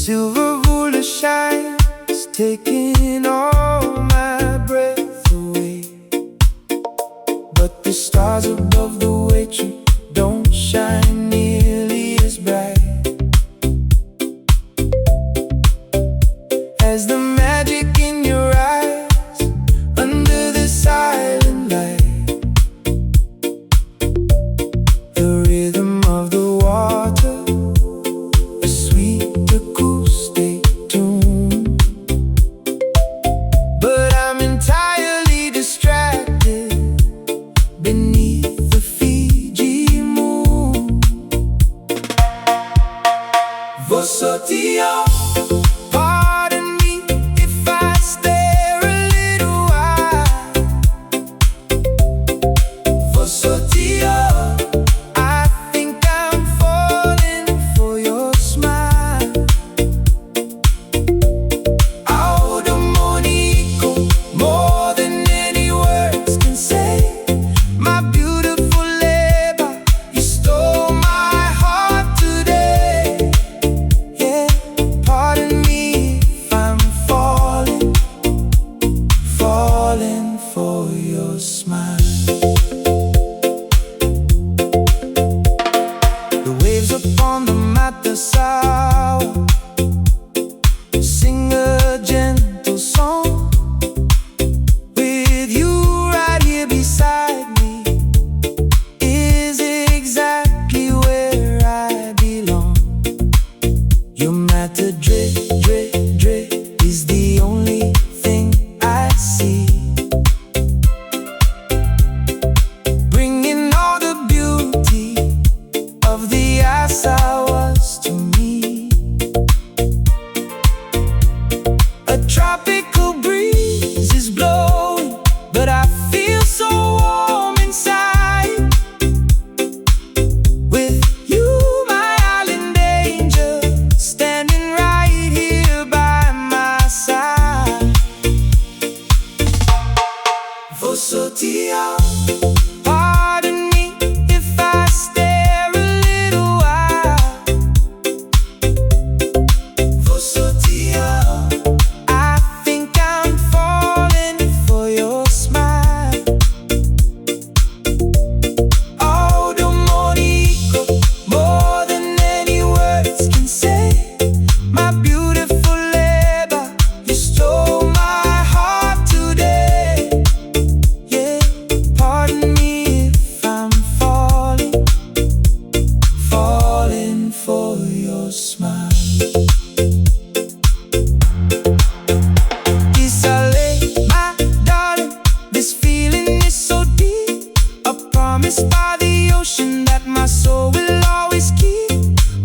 silver ruler shines, taking all my breath away. But the stars above the way tree don't shine nearly as bright as the magic in your eyes under the silent light. The rhythm of the water, a sweet acoustic tune. But I'm entirely distracted beneath the Fiji moon. Vosoti Au. Pardon me if I stare a little while. Vosoti Au. I think I'm falling for your smile. Au demonico, more than any words can say. My beautiful labor, you stole my heart today. Yeah, pardon me if I'm falling for your smile. The waves upon the mada sing a gentle song. With you right here beside me is exactly where I belong. Your matter drip, drip, drip is the only thing I see, bringing all the beauty of the ice I was to me. A tropical breeze is blowing, but I feel so warm inside. With you, my island angel, standing right here by my side. Vosoti Au. Pardon me if I stare a little while. Vosoti Au. I think I'm falling for your smile. Au demonico, more than any words can say. My beautiful labor, you stole my heart today. Yeah, pardon me if I'm falling for your smile. Isale, my darling, this feeling is so deep. A promise by the ocean that my soul will always keep.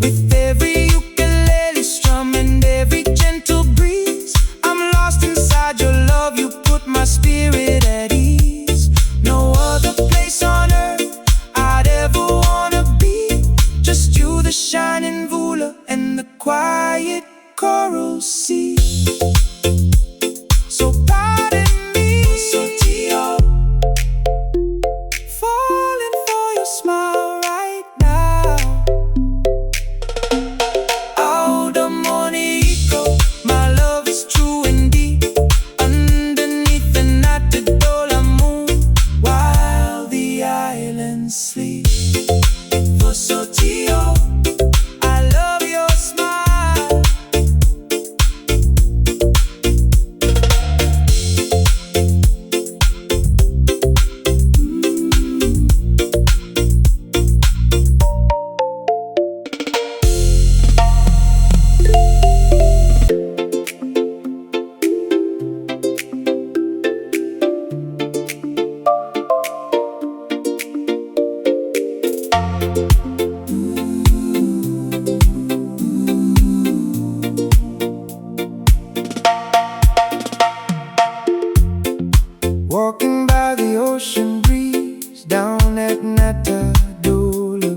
With every ukulele strum and every gentle breeze, I'm lost inside your love, you put my spirit at ease. No other place on earth I'd ever wanna be. Just you, the shining vula, and the quiet coral sea. So pardon me, Vosoti Au, falling for your smile right now. Au demonico, my love is true and deep, underneath the loloma moon, while the islands sleep. Vosoti Au, I love your smile. Walking by the ocean breeze down at Na Vude,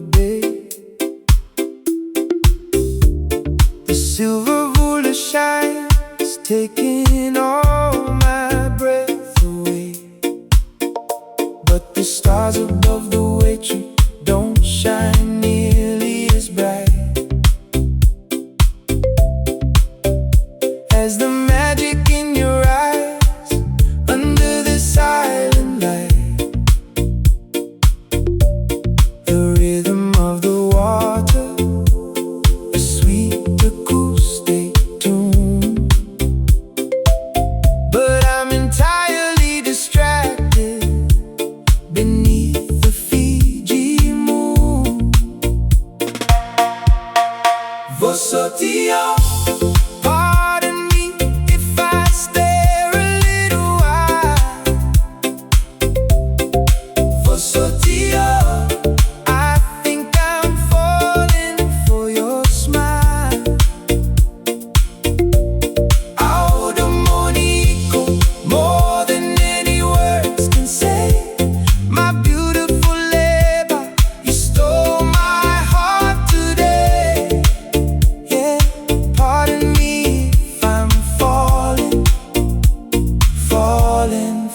the silver ruler shines, taking all my breath away. But the stars above the way tree don't shine nearly as bright As the magic in your eyes under the silent light, the rhythm of the water, a sweet acoustic tune. But I'm entirely distracted beneath the Fiji moon. Vosoti Au. Pardon me if I stare a little while. Vosoti Au. I think I'm falling for your smile. Au demonico, more than any words can say. My beautiful leba, you stole my heart today. Yeah, pardon me if I'm falling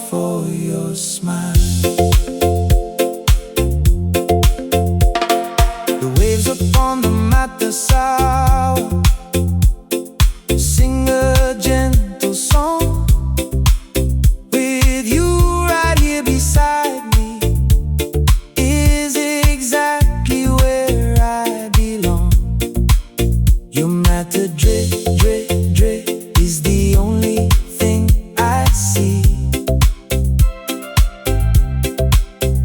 for your smile. The waves upon the mada sing a gentle song. With you right here beside me is exactly where I belong. Your matter drip, drip, drip is the only thing I see.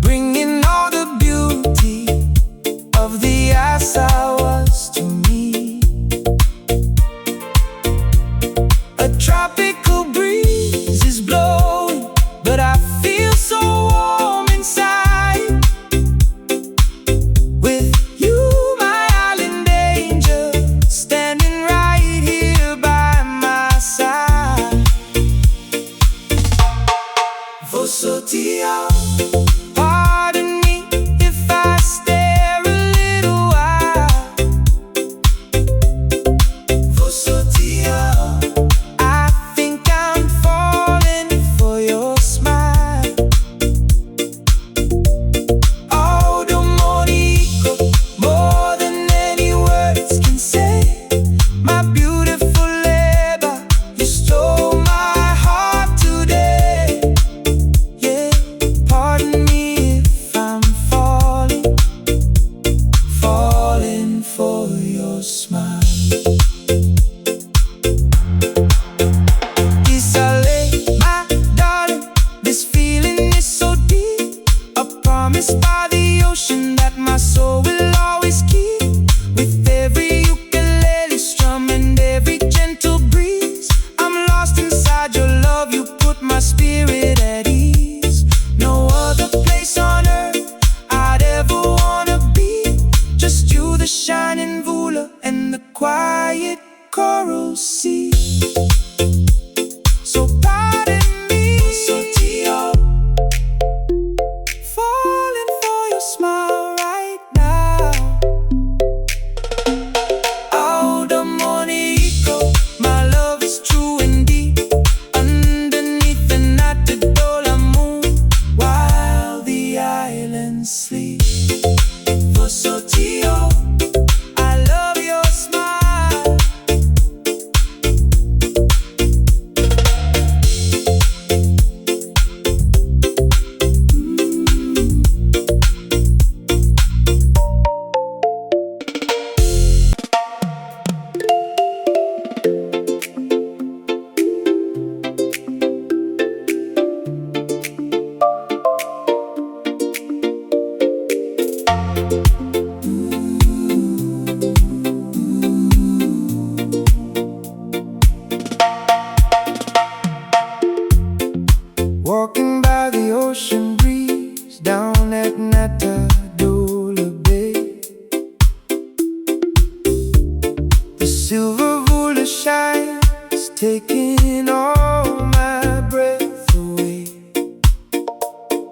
Bringing all the beauty of the was to me. A tropical breeze is blowing, but I feel so warm inside. With you, my island angel, standing right here by my side. Vosoti Au. Pardon me if I stare a little while. Vosoti Au. I think I'm falling for your smile. Au demonico, more than any words can say. My beautiful leba, you stole my heart today. Yeah, pardon me if I'm falling for your smile. My darling, this feeling is so deep, a promise by the ocean that my soul will always keep. With every ukulele strum and every gentle breeze, I'm lost inside your love, you put my spirit at ease. No other place on earth I'd ever wanna be. Just you, the shining vula, and the quiet coral sea. So pardon me, Vosoti Au, falling for your smile right now. Au demonico, my love is true and deep, underneath the Na moon, while the islands sleep. Vosoti Au, I love your smile. Walking by the ocean breeze down at Na Vude, the silver vula shines, taking all my breath away.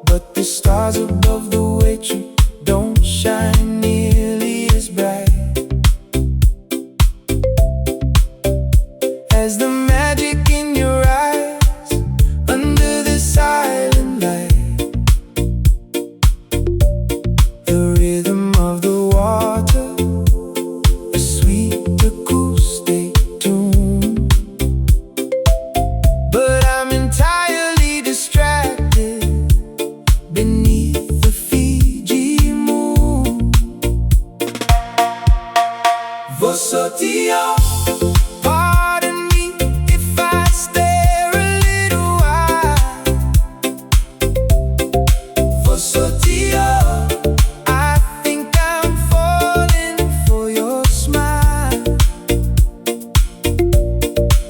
But the stars above the wave tree don't shine nearly as bright as the magic in your eyes under the silent light. The rhythm of the water, a sweet acoustic tune. Vosoti Au. Pardon me if I stare a little while. Vosoti Au. I think I'm falling for your smile.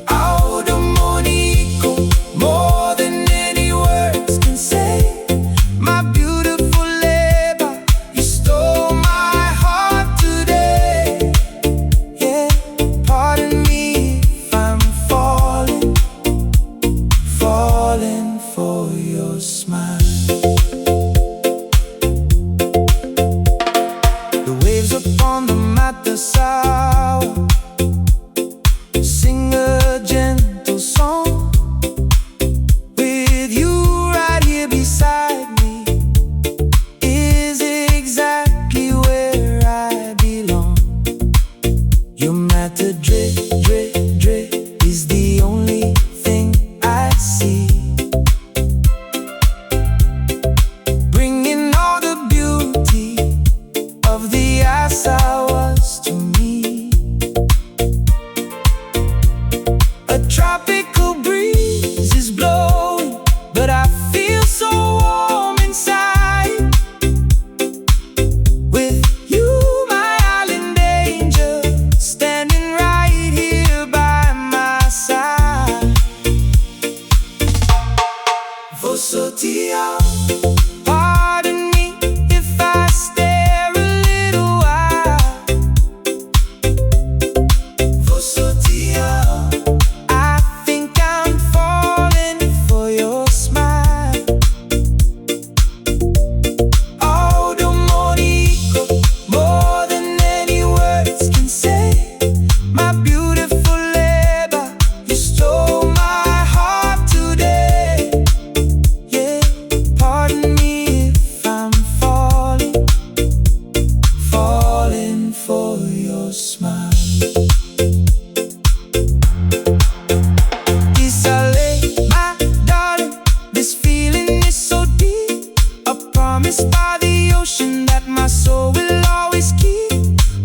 Au domonico, more than any words can say. My beautiful labor, you stole my heart today. Yeah, pardon me if I'm falling for your smile. The waves upon the mada sing a gentle song. With you right here beside me is exactly where I belong. Your mata drip, drip, drip is the only thing I see. Bringing all the beauty of the asawas to me. A tropical breeze is blowing, but I feel so warm inside. With you, my island angel, standing right here by my side. Vosoti Au. Pardon me if I stare a little while. Vosoti Au. I think I'm falling for your smile. Au domonico, more than any words can say. My beautiful labor, you stole my heart today. Yeah, pardon me if I'm falling for your smile. My darling, this feeling is so deep. A promise by the ocean that my soul will always keep.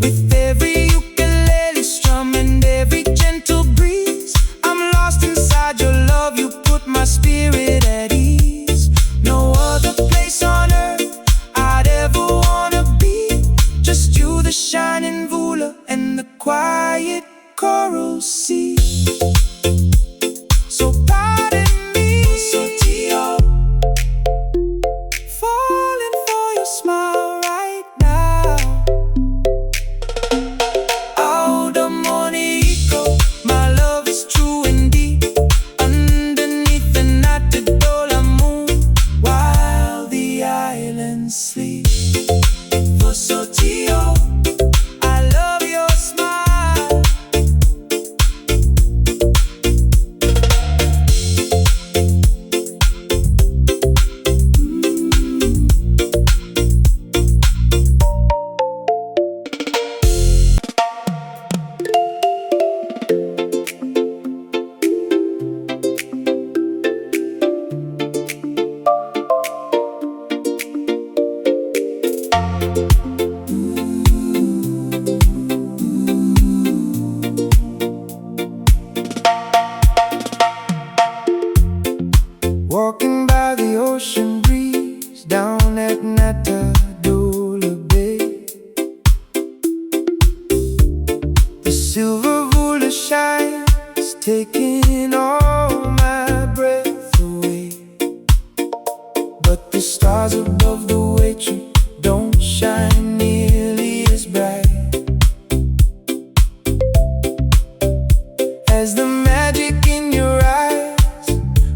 With every ukulele strum and every gentle breeze, I'm lost inside your love, you put my spirit at ease. No other place on earth I'd ever wanna be. Just you, the shining vula, and the quiet coral sea. So pardon me, Vosoti Au. Falling for your smile right now. Au domonico, my love is true and deep. Underneath the natadola moon, while the islands sleep. Vosoti Au. I love your smile. Walking by the ocean breeze down at Natadola Bay. The silver vula shines, taking all my breath away. But the stars above the waitree don't shine nearly as bright as the magic in your eyes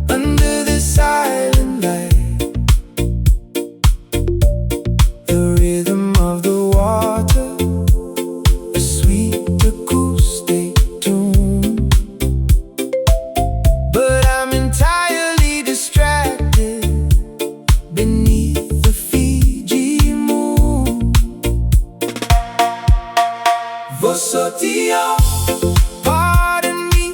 under this island light. The rhythm of the water, a sweet acoustic tune. But I'm entirely distracted beneath the Fiji moon. Vosoti Au. Pardon me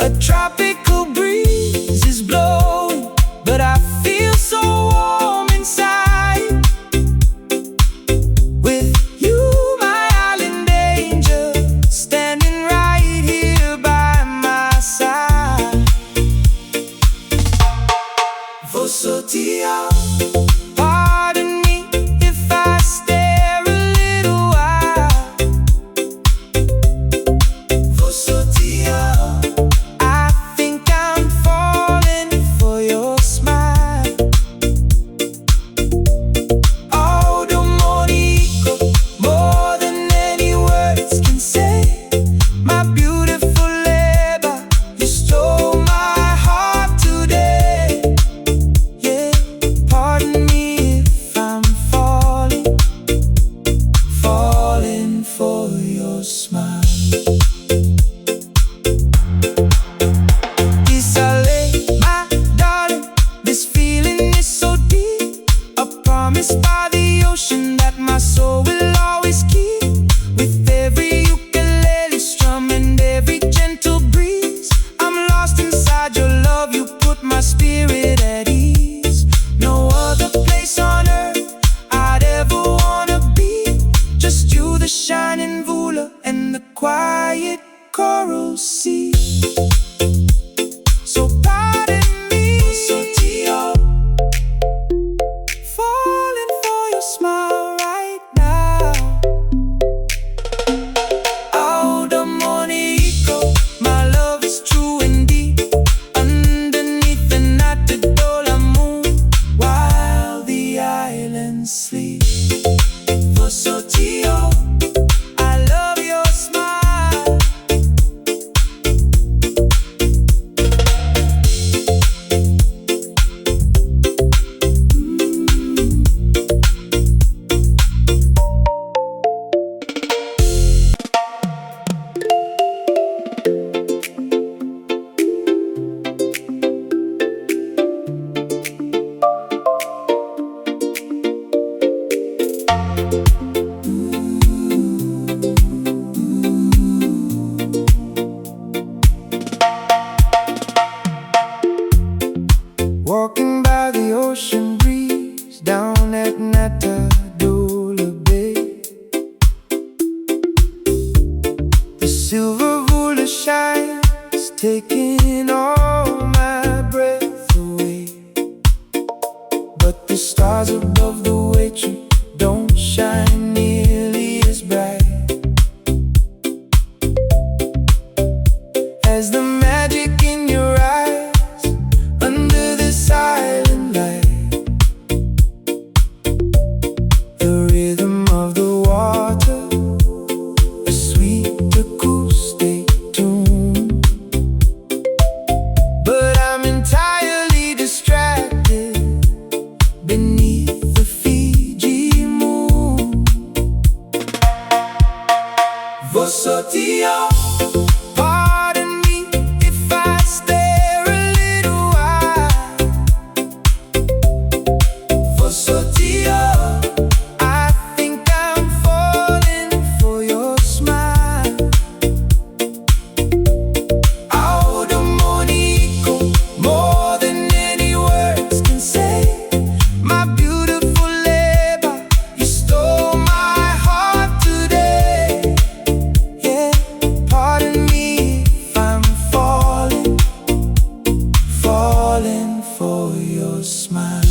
A tropical breeze is blowing, but I feel so warm inside. With you, my island angel, standing right here by my side. Vosoti Au. Pardon me if I stare a little while. Vosoti Au. I think I'm falling for your smile. Oh, domonico, more than any words can say. My beautiful labor, you stole my heart today. Yeah, pardon me if I'm falling for your smile. My darling, this feeling is so deep. A promise by the ocean that my soul will always keep. With every ukulele strum and every gentle breeze, I'm lost inside your love, you put my spirit at ease. No other place on earth I'd ever wanna be. Just you, the shining vula, and the quiet coral sea. So pardon me, Vosoti Au, falling for your smile right now. Oh, domonico, my love is true and deep. Underneath the night, the dollar moon, while the islands sleep. Vosoti Au, I love your smile. Walking by the ocean breeze down at Na Vude. The silver vula shines, taking all my breath away. But the stars above the waitree don't shine nearly as bright as the magic in your eyes under the silent light. The rhythm of the water, a sweet acoustic tune. But I'm entirely distracted beneath the Fiji moon. Vosoti Au. Pardon me if I stare a little while. Vosoti Au, I think I'm falling for your smile. Oh, domonico, more than any words can say. My beautiful labor, you stole my heart today. Yeah, pardon me if I'm falling for your smile.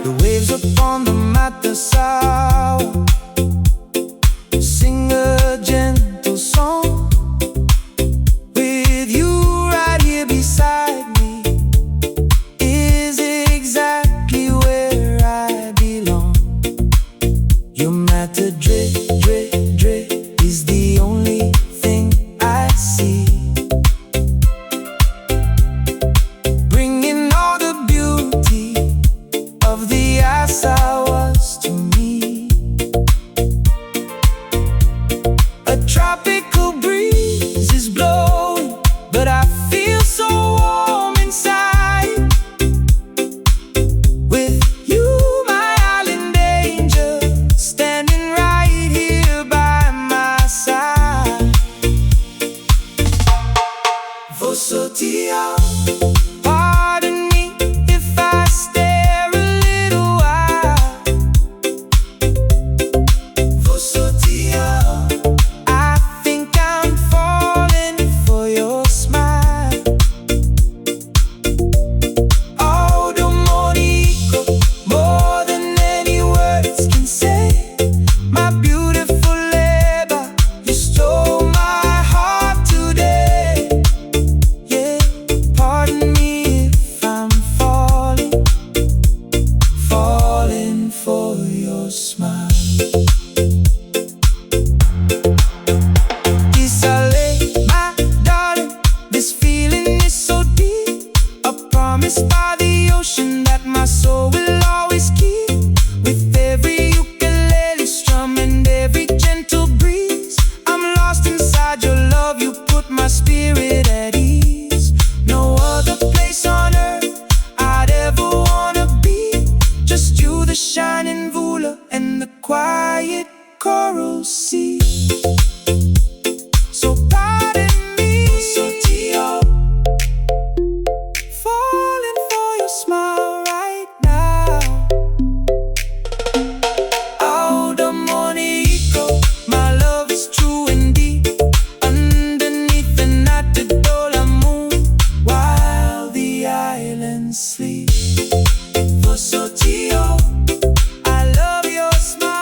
The waves upon the mada sing a gentle song. With you right here beside me is exactly where I belong. Your matter drip, drip, drip is the only thing I see. Bringing all the beauty of the asawas to me. A tropical breeze is blowing, but I feel so warm inside. With you, my island angel, standing right here by my side. So pardon me, Vosoti Au, falling for your smile right now. Au da monico, my love is true and deep, underneath the natural moon, while the islands sleep. Vosoti Au, I love your smile.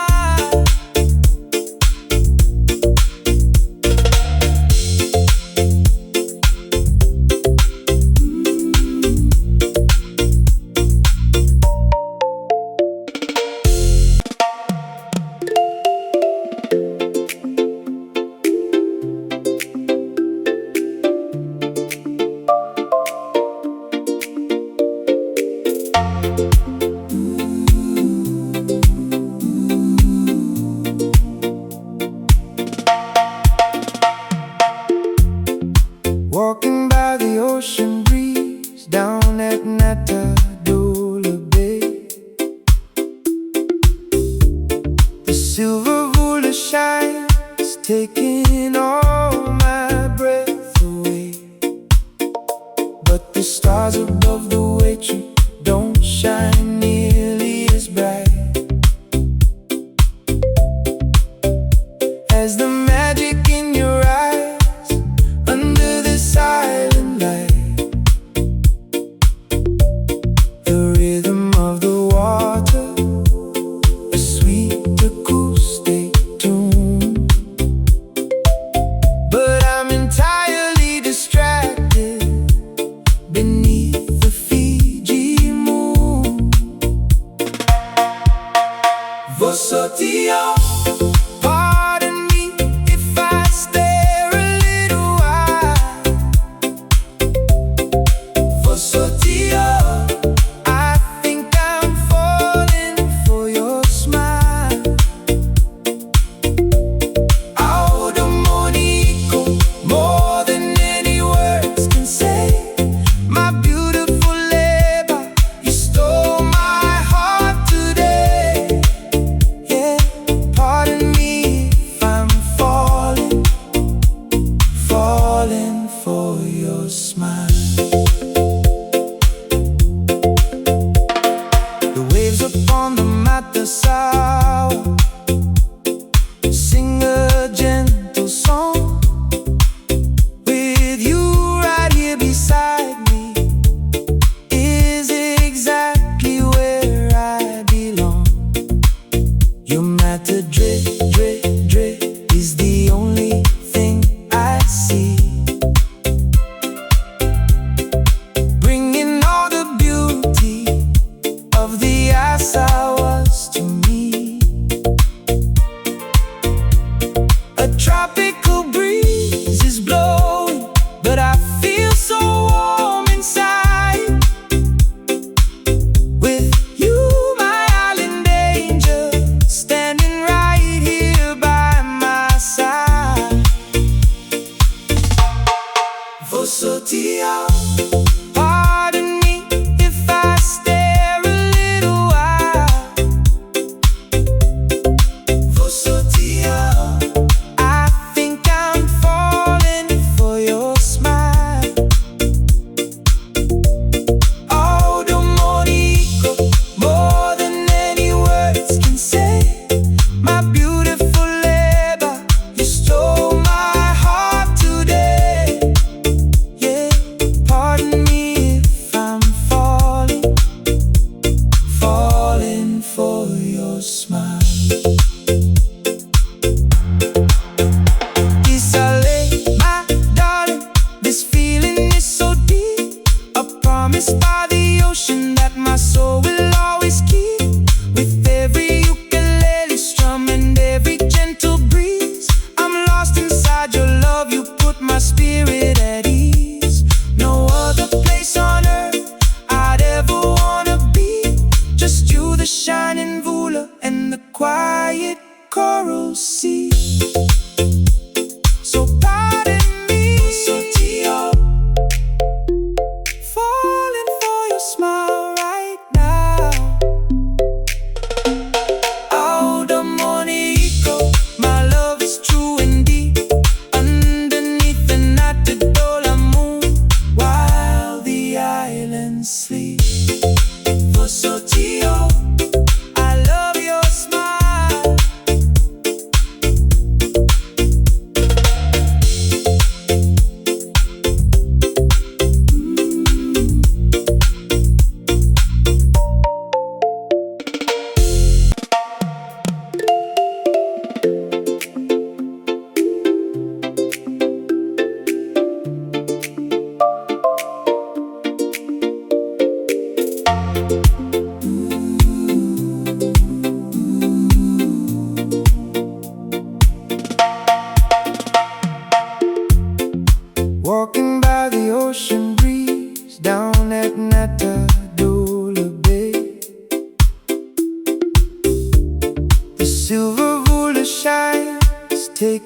Walking by the ocean breeze down at Na Vude, the silver Vude shines, taking all my breath away. But the stars above the wave tree don't shine nearly as bright as the magic in your eyes under the silent light. The rhythm of the water, a sweet acoustic tune, but I'm entirely distracted beneath the Fiji moon. Vosoti Au, pardon me if I stare a little while. Vosoti Au, I think I'm falling for your smile. Au da monico, more than any words can say. My beautiful leba, you stole my heart today. Yeah, pardon me if I'm falling for your smile. The waves upon the mada sing a gentle song. With you right here beside me is exactly where I belong. Your matter drip, drip, drip is the only thing I see, bringing all the beauty of the I was to me. A tropical breeze is blowing, but I feel so warm inside. With you, my island angel, standing right here by my side. Vosoti Au, pardon me if I stare a little while. Vosoti Au, I think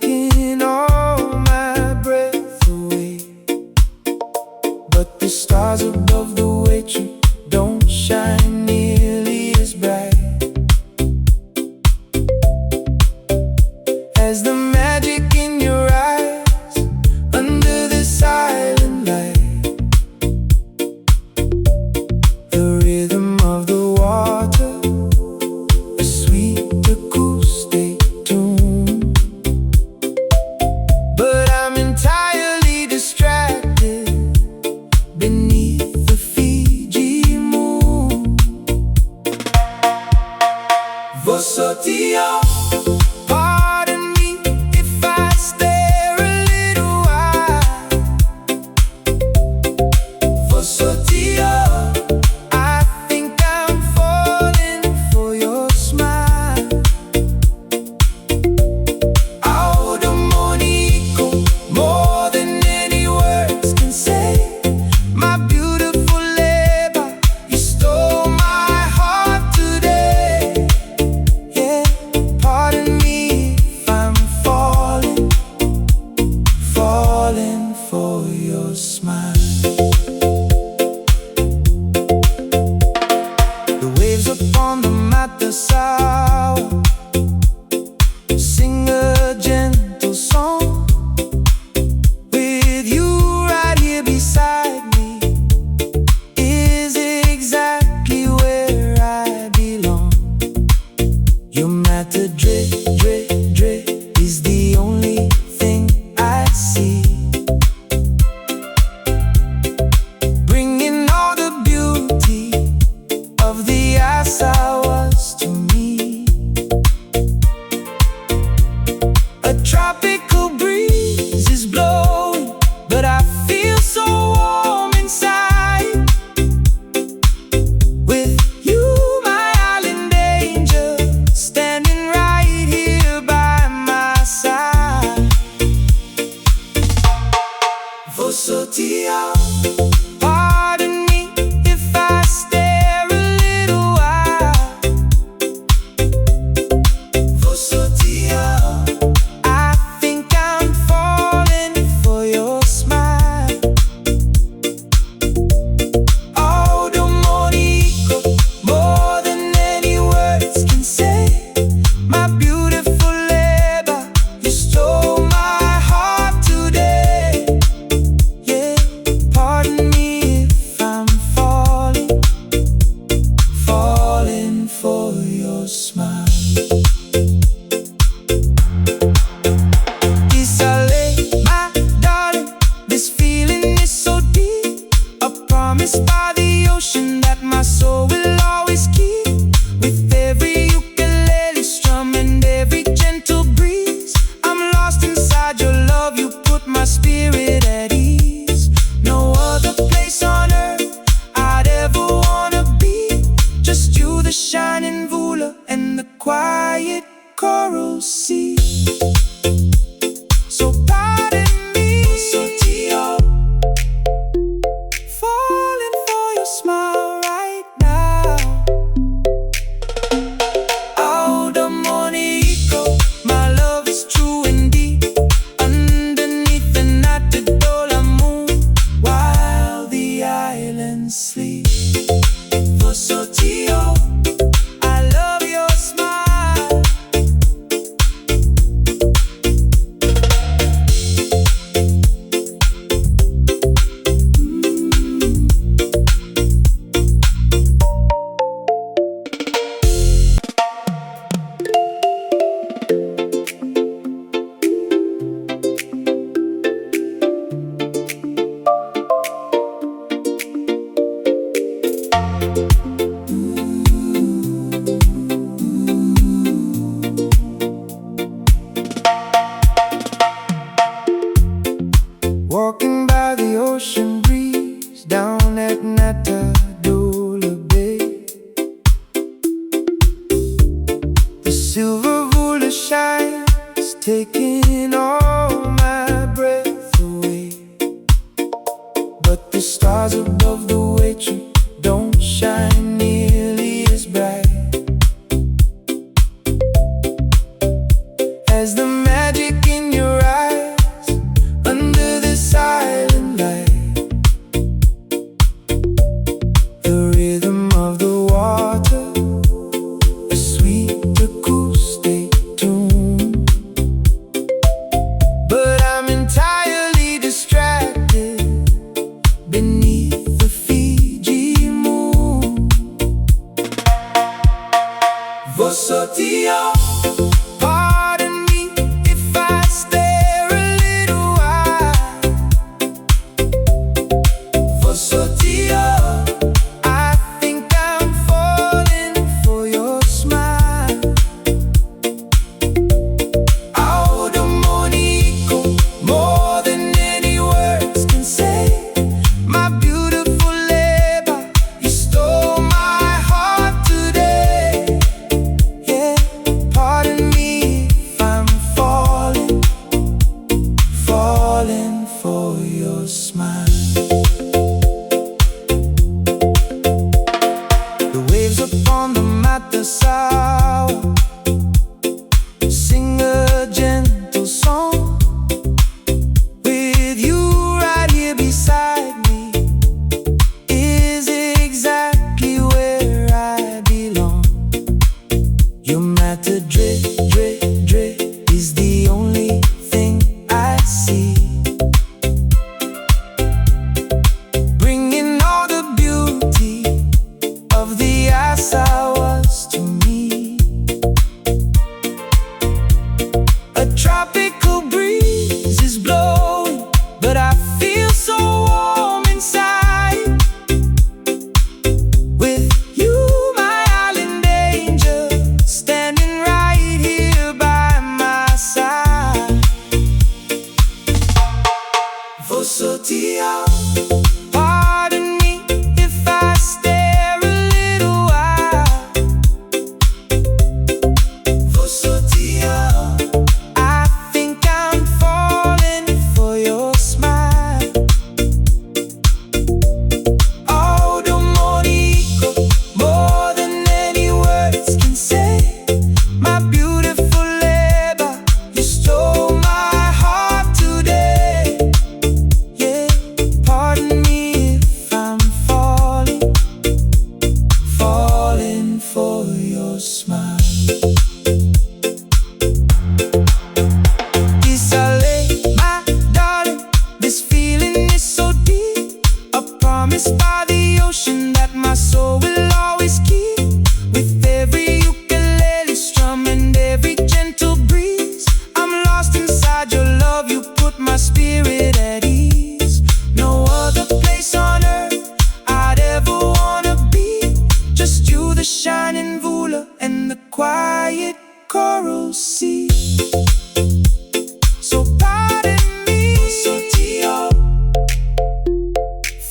taking all my breath away. But the stars above the way tree don't shine nearly as bright as the magic in your eyes under the silent light. The rhythm of the water, a sweet acoustic tune. But I'm entirely distracted beneath the Fiji moon. Vosoti Au. Pardon me if I stare a little while. Vosoti Au. I think I'm falling for your smile. Au domonico, more than any words can say. My beautiful leba, you stole my heart today. Yeah, pardon me if I'm falling for your smile. The waves upon the mada sing a gentle song. With you right here beside me is exactly where I belong. Your matter drip, drip, drip is the only thing I see, bringing all the beauty of the was to me. A tropical breeze is blowing, but I feel so warm inside. With you, my island angel, standing right here by my side. Vosoti Au. Pardon me if I stare a little while. Vosoti Au. I think I'm falling for your smile. Au domonico, more than any words can say. My beautiful leba, you stole my heart today. Yeah, pardon me if I'm falling for your smile. My darling, this feeling is so deep, a promise by the ocean that my soul will always keep. With every ukulele strum and every gentle breeze, I'm lost inside your love, you put my spirit at ease. No other place on earth I'd ever wanna be, just you, the shining vula, and the quiet coral sea. So pardon me, Vosoti Au, falling for your smile right now. Au domonico, my love is true and deep, underneath the Na moon, while the islands sleep. Vosoti Au, I love your smile. Walking by the ocean breeze down at Na Vude, the silver vula shines, taking all my breath away. But the stars above the way tree don't shine nearly as bright as the magic in your Vosoti Au. Pardon me if I stare a little while. Vosoti Au. I think I'm falling for your smile. Oh, domonico, more than any words can say. My beautiful labor, you stole my heart today. Yeah, pardon me if I'm falling for your smile. My darling, this feeling is so deep. A promise by the ocean that my soul will always keep. With every ukulele strum and every gentle breeze, I'm lost inside your love, you put my spirit at ease. No other place on earth I'd ever wanna be. Just you, the shining vula, and the quiet coral sea. So pardon me, Vosoti Au,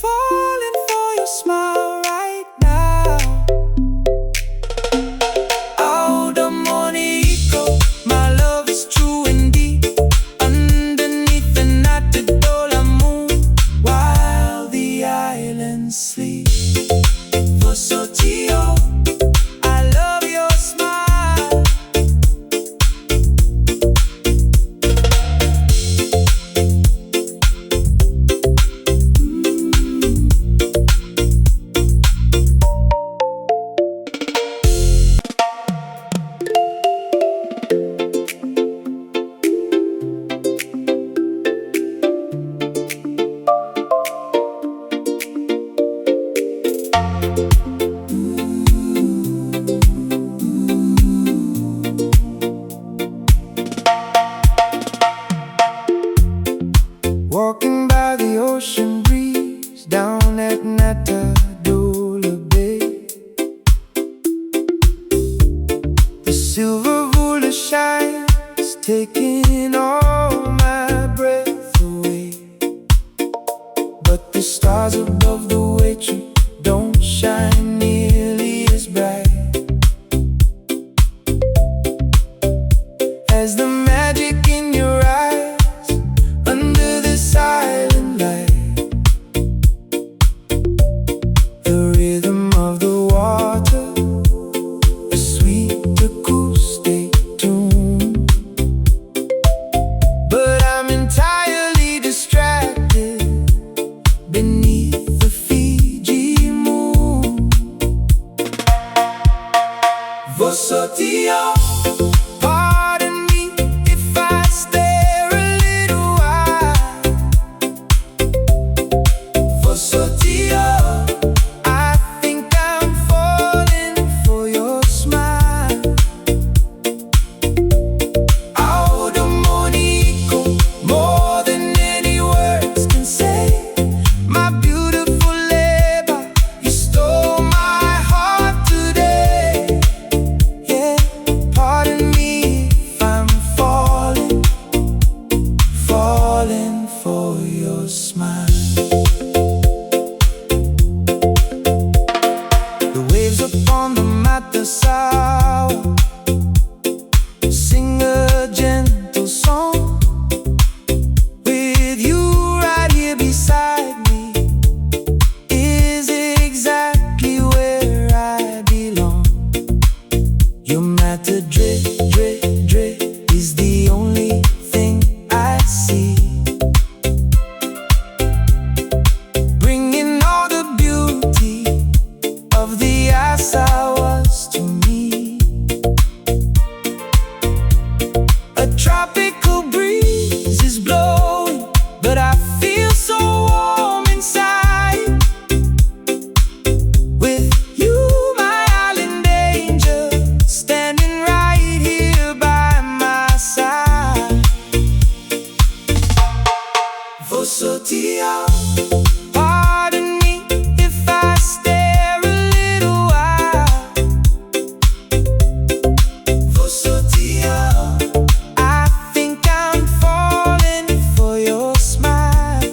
falling for your smile right now. Oh, domonico, my love is true indeed. Underneath the night moon, while the islands sleep. Vosoti Au, I love your smile. Walking by the ocean breeze down at Na Vude, the silver vula shines, taking all my breath away. But the stars above the way tree don't shine nearly as bright as the magic in your eyes under the silent light. The rhythm of the water, a sweet acoustic tune. But I'm entirely distracted beneath the Fiji moon. Vosoti Au. Pardon me if I stare a little while. Vosoti Au, I think I'm falling for your smile. Oh, domonico, more than any words can say. My beautiful labor, you stole my heart today. Yeah, pardon me if I'm falling for your smile. The waves upon the mada sing a gentle song. With you right here beside me is exactly where I belong. Your mada drip, drip, drip is the only thing I see. Bringing all the beauty of the was to me. A tropical breeze is blowing, but I feel so warm inside. With you, my island angel, standing right here by my side. Vosoti Au. Pardon me if I stare a little while. Vosoti Au. I think I'm falling for your smile.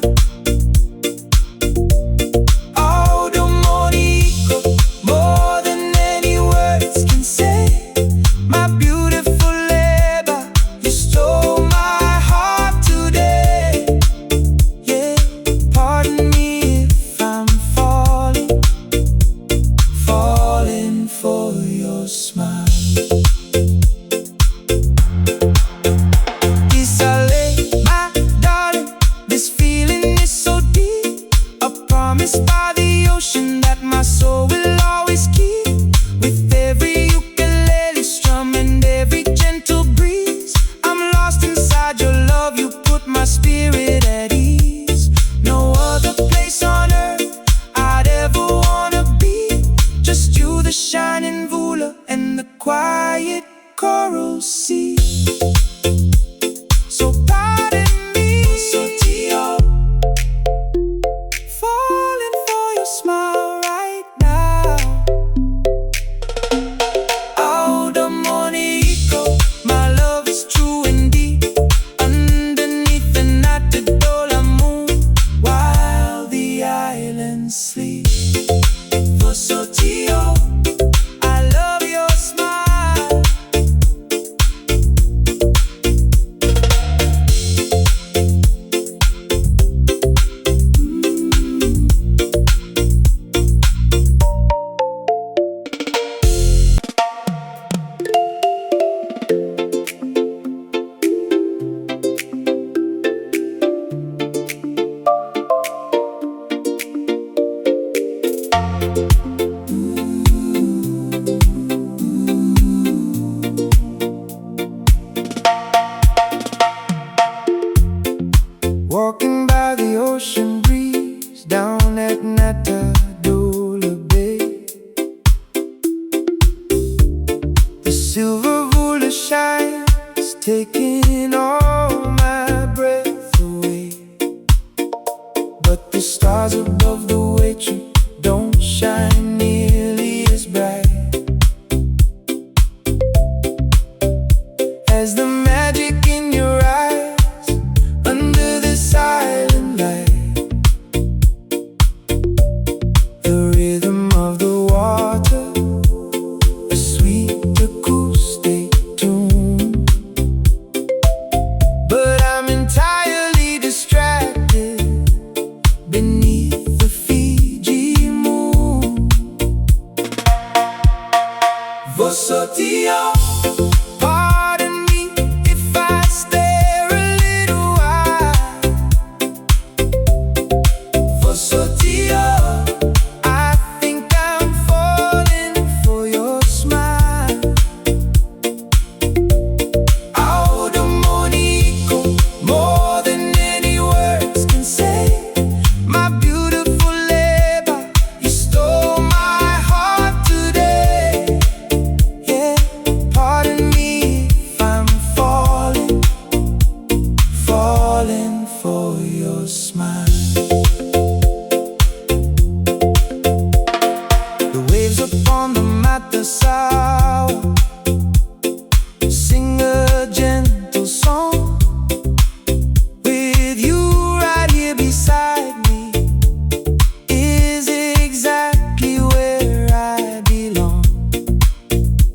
Walking by the ocean breeze down at Na Vude. The silver Vude shines, taking all my breath away. But the stars above the waitree don't shine nearly as bright as the magic in your eyes under the silent light. The rhythm of the water, a sweet acoustic tune. But I'm entirely distracted beneath the Fiji moon. Vosoti Au. Pardon me if I stare a little while. Vosoti Au. I think I'm falling for your smile. Au demonico, more than any words can say. My beautiful labor, you stole my heart today. Yeah, pardon me if I'm falling for your smile. The waves upon the mada sing a gentle song. With you right here beside me is exactly where I belong.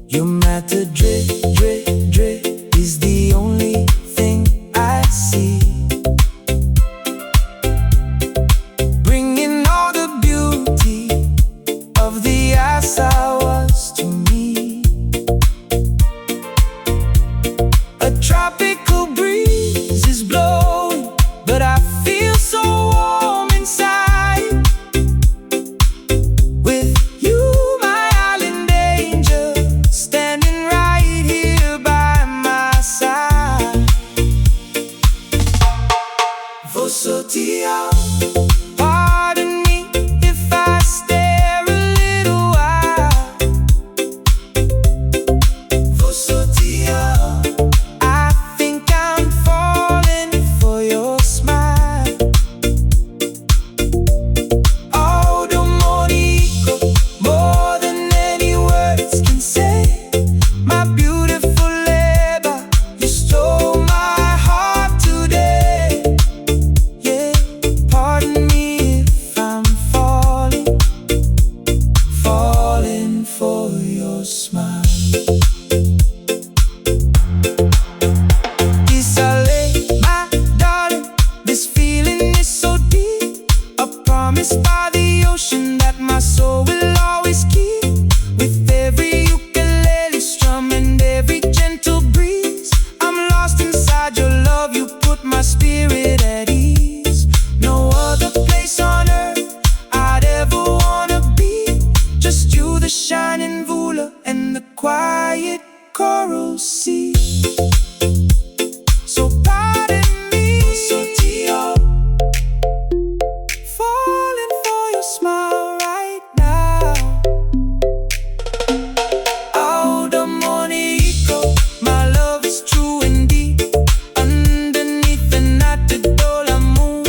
Your matter drip, drip, drip is the only thing I see, bringing all the beauty of the asawas to me. A tropical breeze is blowing, but I feel so warm inside. With you, my island angel, standing right here by my side. Vosoti Au. Pardon me if I stare a little while. Vosoti Au. I think I'm falling for your smile. Au demonico, more than any words can say. My beautiful labor, you stole my heart today. Yeah, pardon me if I'm falling for your smile. My darling, this feeling is so deep. A promise by the ocean that my soul will always keep. With every ukulele strum and every gentle breeze, I'm lost inside your love, you put my spirit at ease. No other place on earth I'd ever wanna be. Just you, the shining Vude, and the quiet coral sea. So pardon me, Vosoti Au, falling for your smile right now. Au demonico, my love is true and deep, underneath the Na Vude moon,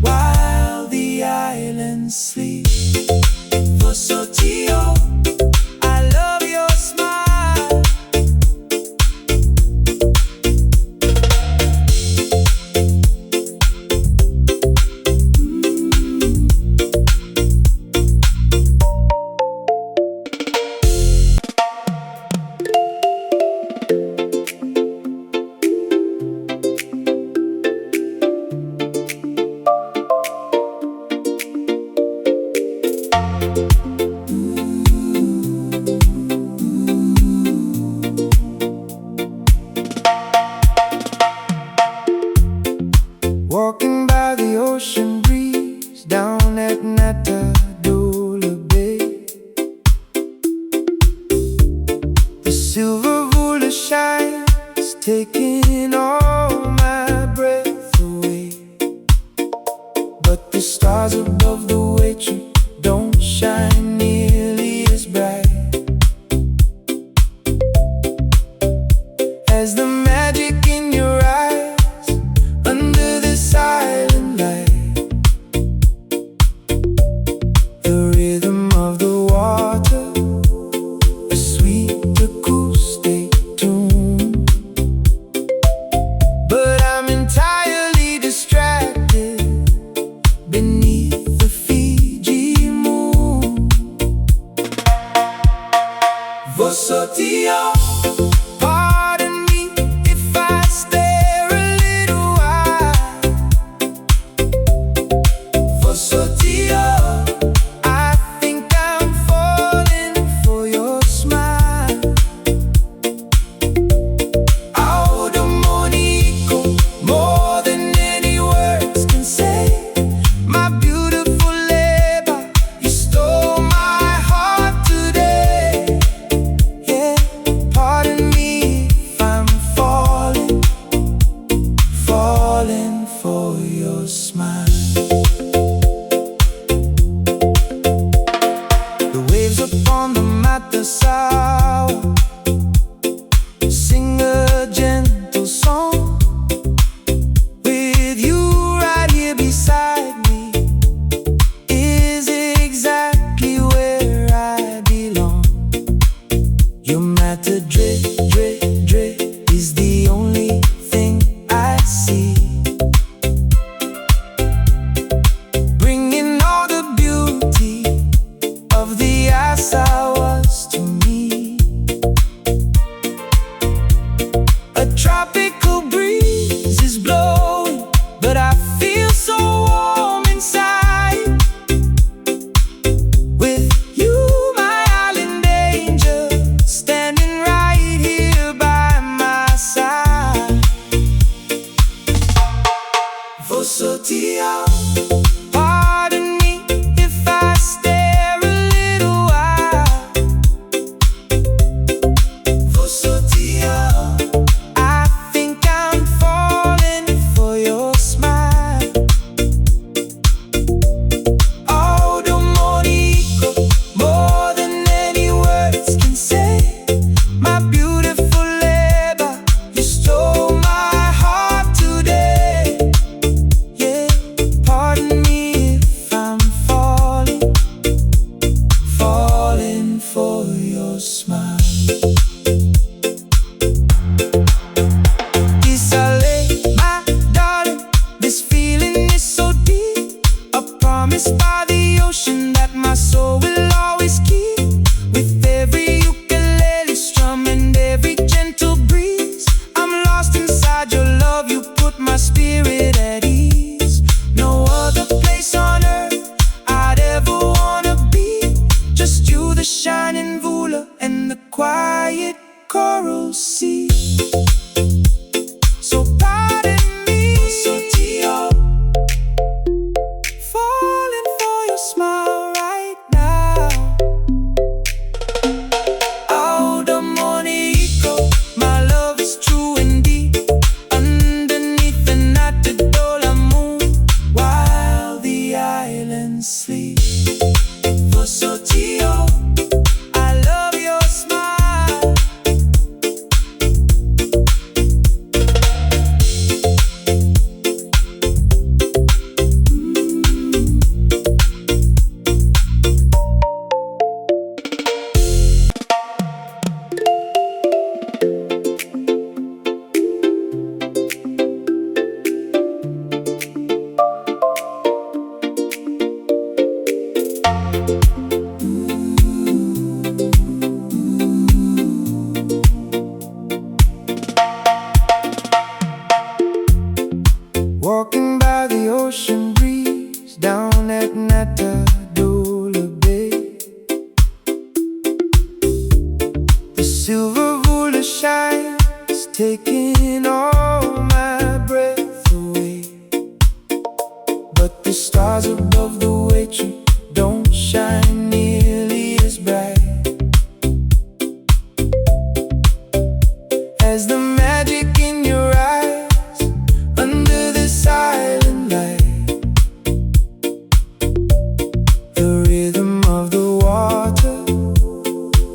while the islands sleep. Vosoti Au, I love your smile. Walking by the ocean breeze down at Na Vude. The silver Vude shines, taking all my breath away. falling for your smile. The waves upon the mada sing a gentle song. With you right here beside me is exactly where I belong. Your mada drip, drip, drip is the only thing I see, bringing all the beauty of the was to me. A tropical breeze is blowing, but I feel so warm inside. With you, my island angel, standing right here by my side. Vosoti Au. Pardon me if I stare a little while. Vosoti Au. I think I'm falling for your smile. Oh, domonico, more than any words can say. My beautiful leba, you stole my heart today. Yeah, pardon me if I'm falling for your smile. My darling, this feeling is so deep, a promise by the ocean that my soul will always keep. With every ukulele strum and every gentle breeze, I'm lost inside your love, you put my spirit at ease. No other place on earth I'd ever wanna be, just you, the shining vula, and the quiet coral sea. So pardon me, Vosoti Au, falling for your smile right now. Oh, domonico, my love is true and deep, underneath the Na moon, while the islands sleep. Vosoti Au, I love your smile. Walking by the ocean breeze down at Na Vude, the silver vula shines, taking all my breath away. But the stars above the waitree don't shine nearly as bright as the magic in your eyes under the silent light. The rhythm of the water,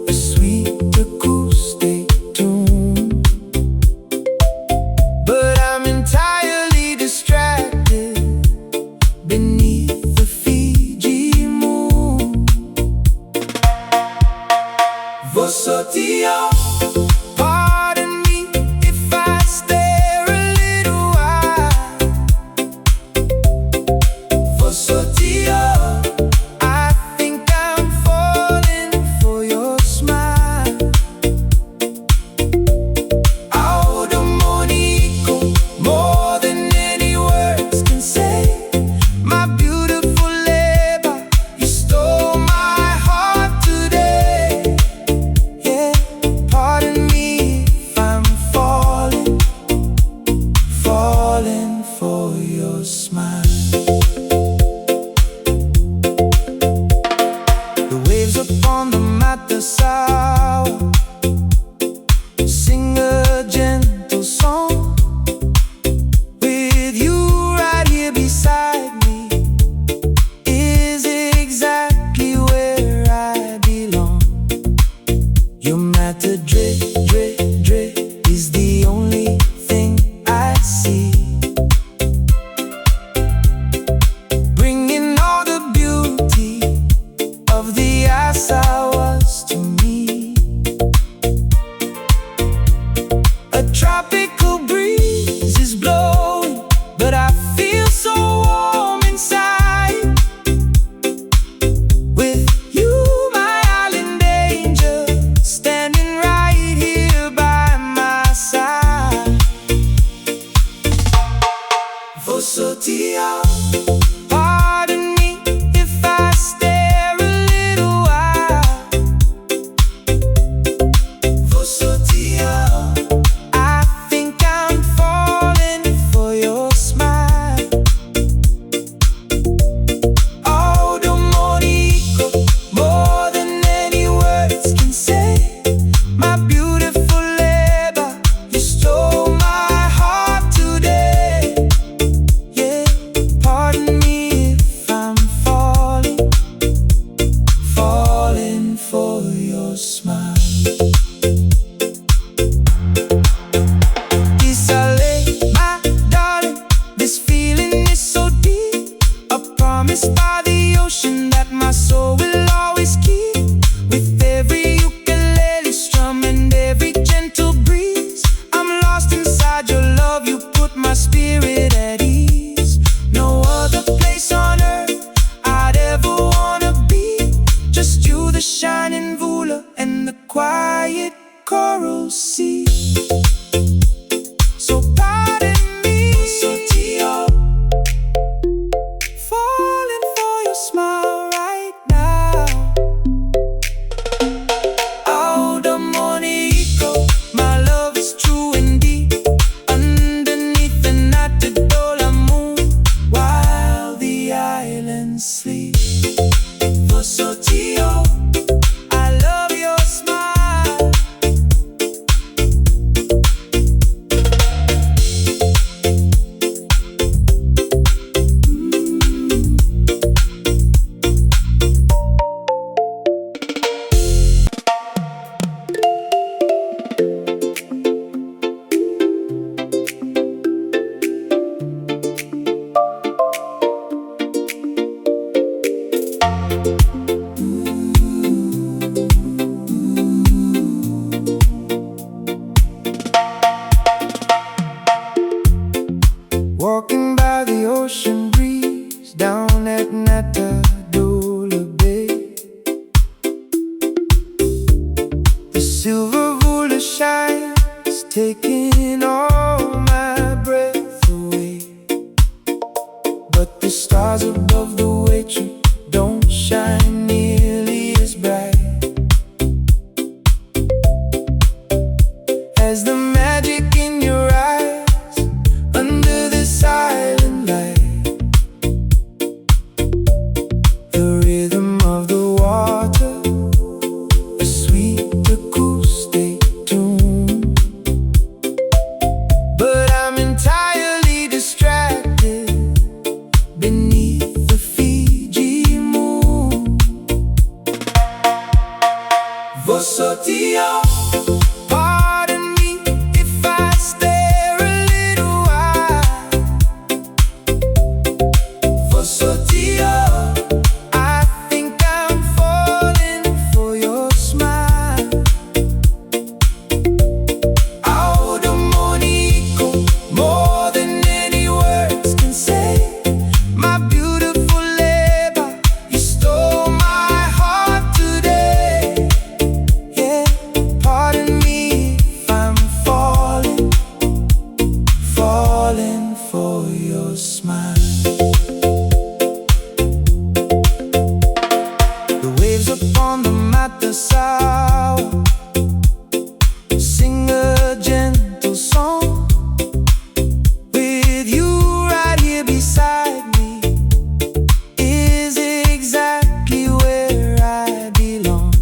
a sweet acoustic tune, but I'm entirely distracted beneath the Fiji moon. Vosoti Au, pardon me if I stare a little while. Vosoti Au, I think I'm falling for your smile. Oh, domonico, more than any words can say. My beautiful leba, you stole my heart today. Yeah, pardon me if I'm falling for your smile. The waves upon the mada sing a gentle song. With Vosoti Au. Pardon me if I stare a little while. Vosoti Au. I think I'm falling for your smile. Oh, domonico, more than any words can say. My beautiful labor, you stole my heart today. Yeah, pardon me if I'm falling for your smile. My darling, this feeling is so deep. A promise by the ocean that my soul will always keep. With every ukulele strum and every gentle breeze, I'm lost inside your love, you put my spirit at ease. No other place on earth I'd ever wanna be. Just you, the shining vula, and the quiet coral sea. So pardon me, Vosoti Au, falling for your smile right now. Oh, domonico, my love is true and deep. Underneath the na moon, while the islands sleep. Vosoti Au, I love your smile. Walking by the ocean breeze down at Bay. The silver vula shines, taking all my breath away. But the stars above the waiter don't shine nearly as bright as the magic in your eyes under the silent light. The rhythm of the water, a sweet acoustic tune. But I'm entirely distracted beneath the Fiji moon. Vosoti Au. Pardon me if I stare a little while. Vosoti Au, I think I'm falling for your smile. Oh, domonico, more than any words can say. My beautiful labor, you stole my heart today. Yeah, pardon me if I'm falling for your smile. The waves upon the mada sing a gentle song. With you right here beside me is exactly where I belong.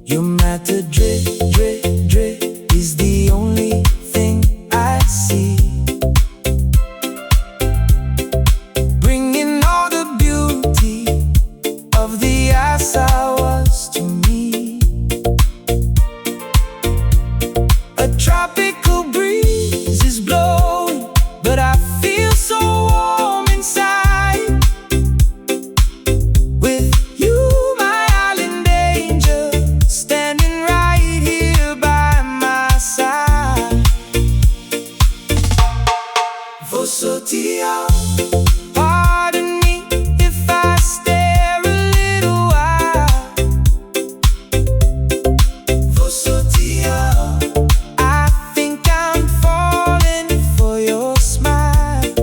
Your mata is the only thing I see, bringing all the beauty of the asawas to me. A tropical breeze is blowing, but I feel so warm inside. With you, my island angel, standing right here by my side. Vosoti Au. Pardon me if I stare a little while. Vosoti Au, I think I'm falling for your smile.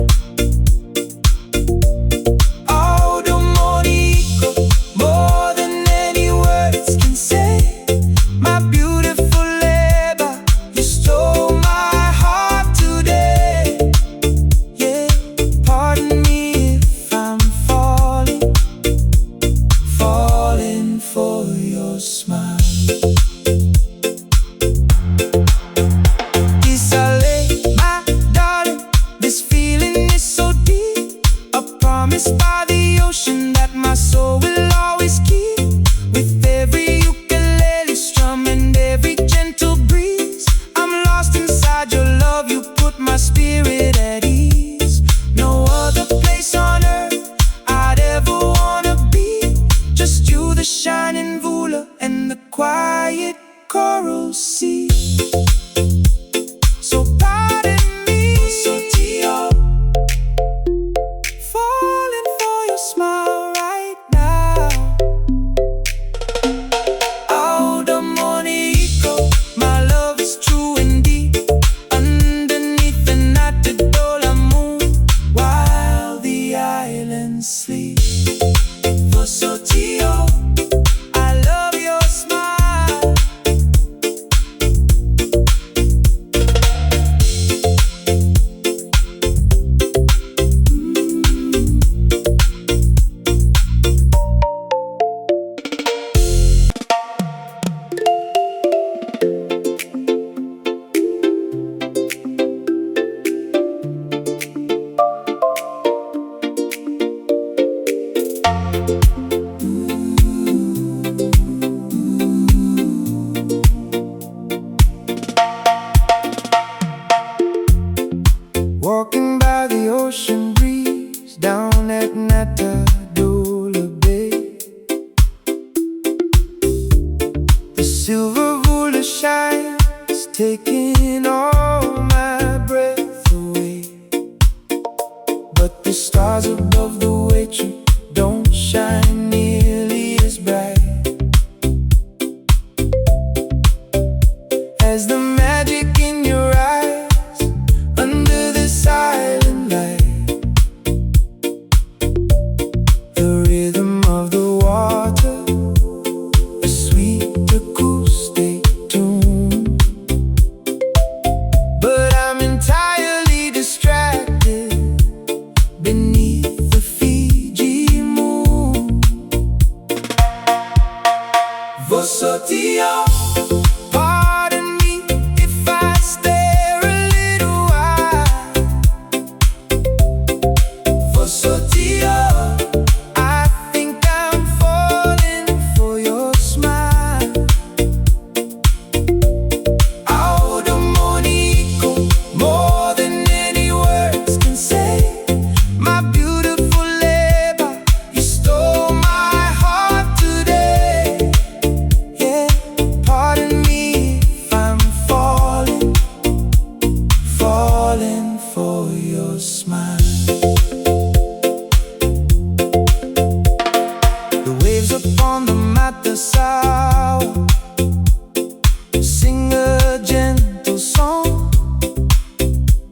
stars above the waitress don't shine nearly as bright as the magic in your eyes under the silent light. The rhythm of the water, a sweet acoustic tune, but I'm entirely distracted beneath the Fiji moon. Vosoti Au. Pardon me if I stare a little while. Vosoti Au. I think I'm falling for your smile. Au domonico, more than any words can say. My beautiful labor, you stole my heart today. Yeah, pardon me if I'm falling for your smile. The waves upon the mada sing a gentle song.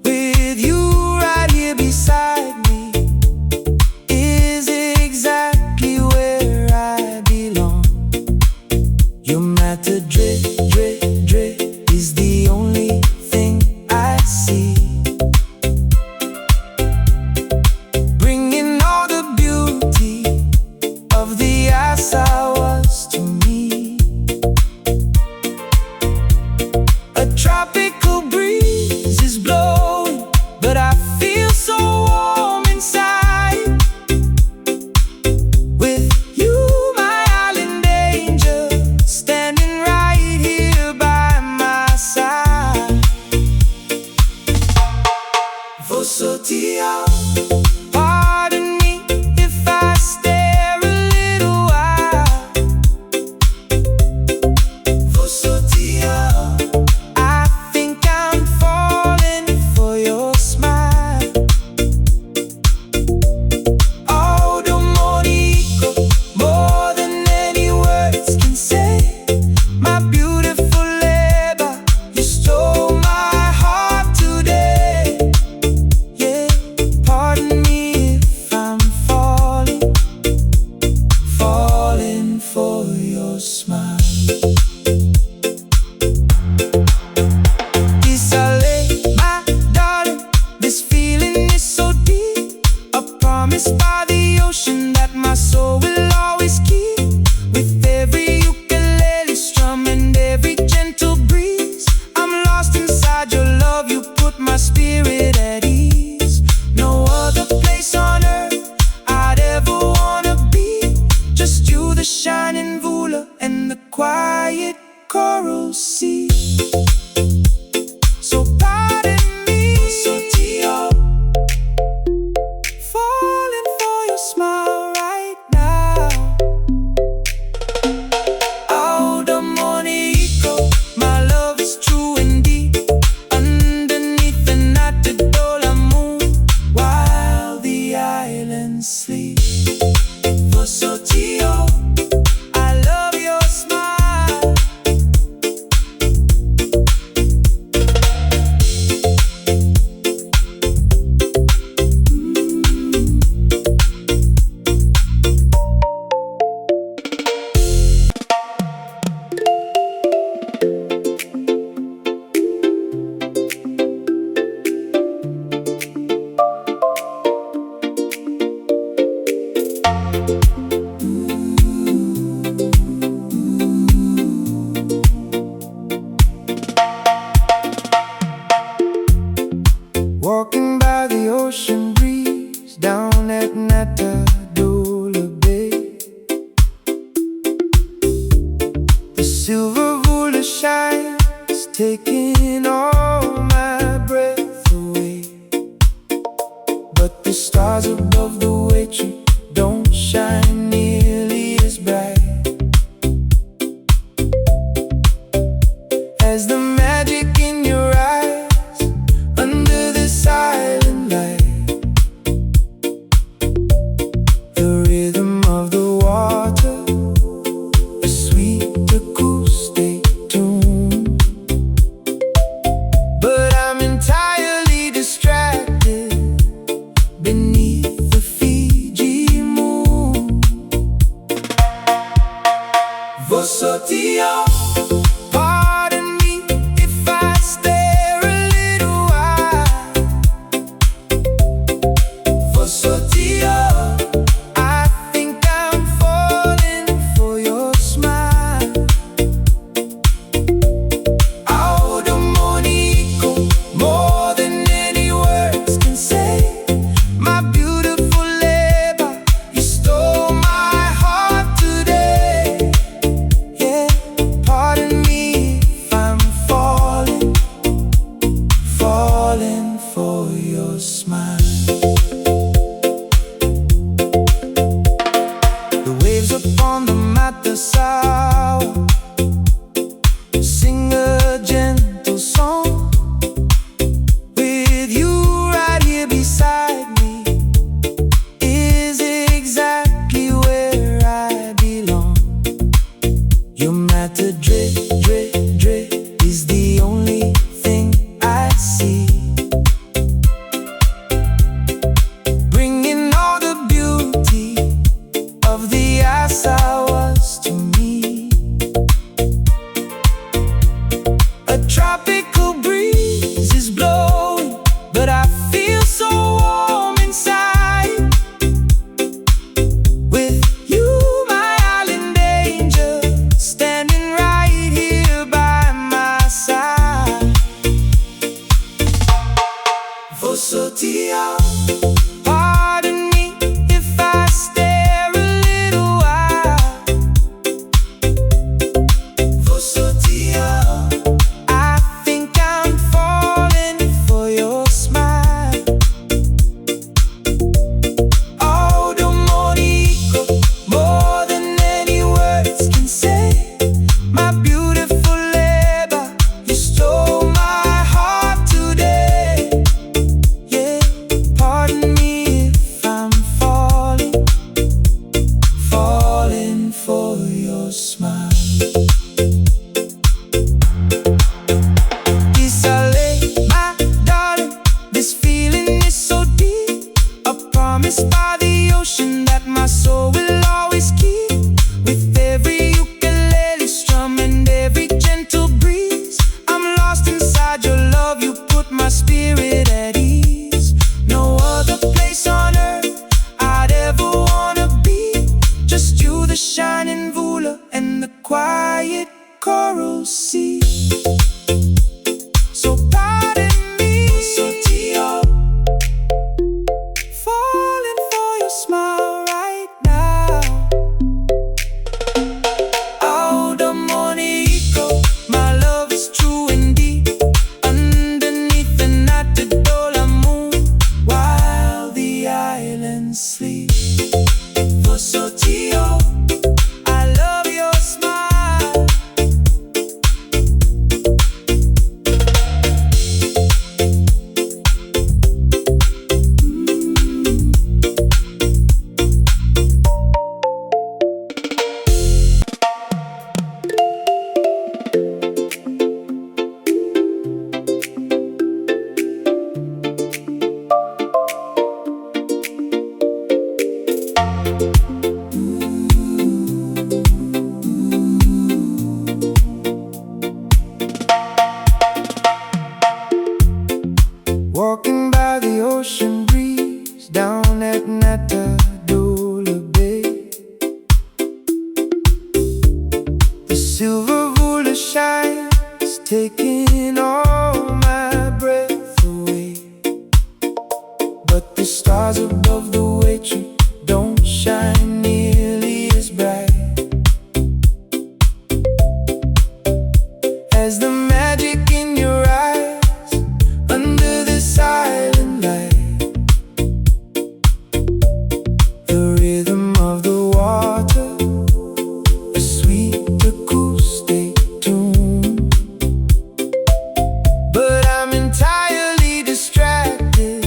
With you right here beside me is exactly where I belong. Your matter drip, drip, drip is the only thing I see, bringing all the beauty of the ice I was to me. A tropical breeze is blowing, but I feel so warm inside. With you, my island angel, standing right here by my side. Vosoti Au. Pardon me if I stare a little while. Vosoti Au. I think I'm falling for your smile. Au domonico, more than any words can say. My beautiful labor, you stole my heart today. Yeah, pardon me if I'm falling for your smile. My darling, this feeling is so deep, a promise by the ocean that my soul will always keep. With every ukulele strum and every gentle breeze, I'm lost inside your love, you put my spirit at ease. No other place on earth I'd ever wanna be, just you, the shining vula, and the quiet coral sea. So pardon me, Vosoti Au, falling for your smile right now. Au domonico, my love is true and deep, underneath the Na moon, while the islands sleep. Vosoti Au, I love your smile. Walking by the ocean breeze down at Na Vude, the silver vula shines, taking all my breath away. But the stars above the waitress don't shine nearly as bright as the magic in your eyes under the silent light. promise by the ocean that my soul will always keep. With every ukulele strum and every gentle breeze, I'm lost inside your love, you put my spirit at ease. No other place on earth I'd ever wanna be. Just you, the shining vula, and the quiet coral sea. So pardon me, Vosoti Au, falling for your smile right now. Au domonico, my love is true and deep, underneath the Na Vude moon, while the islands sleep. Vosoti Au, I love your smile. Walking by the ocean breeze down at Na Vude Bay, the silver vula shines, taking all my breath away. But the stars above the wave tree don't shine nearly as bright as the magic in your eyes under the silent light. The rhythm of the water, a sweet acoustic tune. But I'm entirely distracted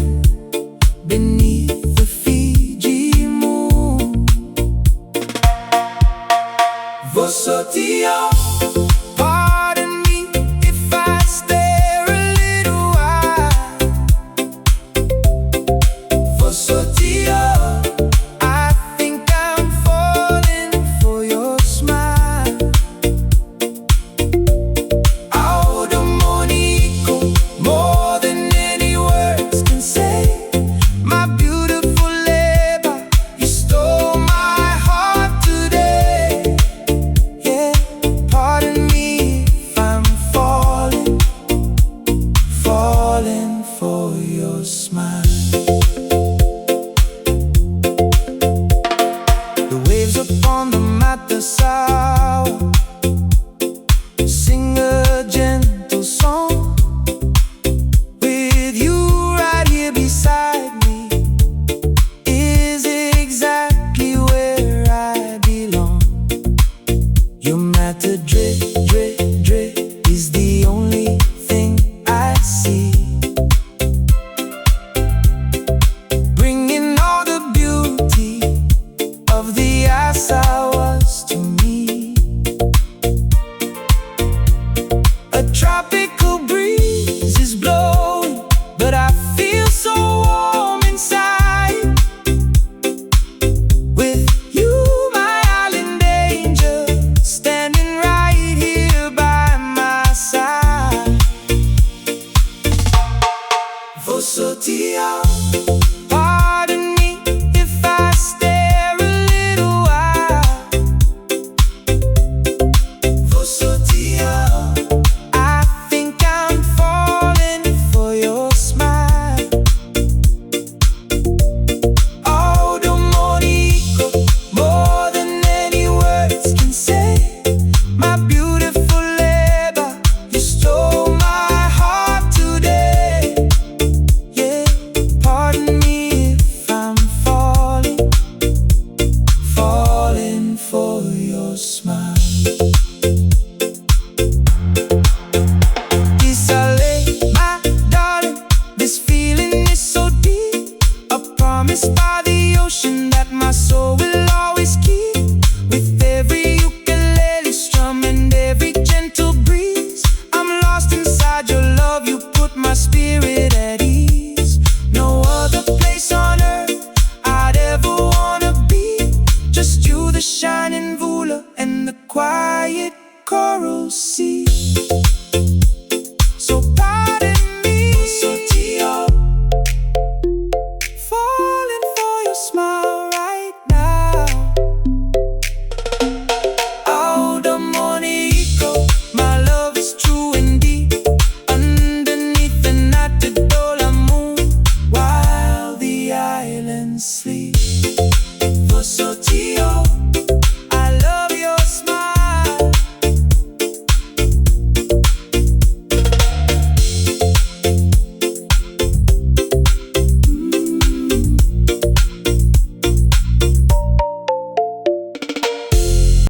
beneath the Fiji moon. Vosoti Au, pardon me if I stare a little while. Vosoti Au, I think I'm falling for your smile. Au domonico, more than any words can say. My beautiful labor, you stole my heart today. Yeah, pardon me if I'm falling for your smile. The waves upon the mada sing a gentle song. With you right here beside me is exactly where I belong. Your matter drip, drip, drip is the only thing I see, bringing all the beauty of the ice I was to me. A tropical breeze is blowing, but I feel so warm inside. With you, my island angel, standing right here by my side. Vosoti Au, pardon me if I stare a little while. Vosoti Au, I think I'm falling for your smile. Au domonico, more than any words can say. My beautiful labor, you stole my heart today. Yeah, pardon me if I'm falling for your smile. My darling, this feeling is so deep, a promise by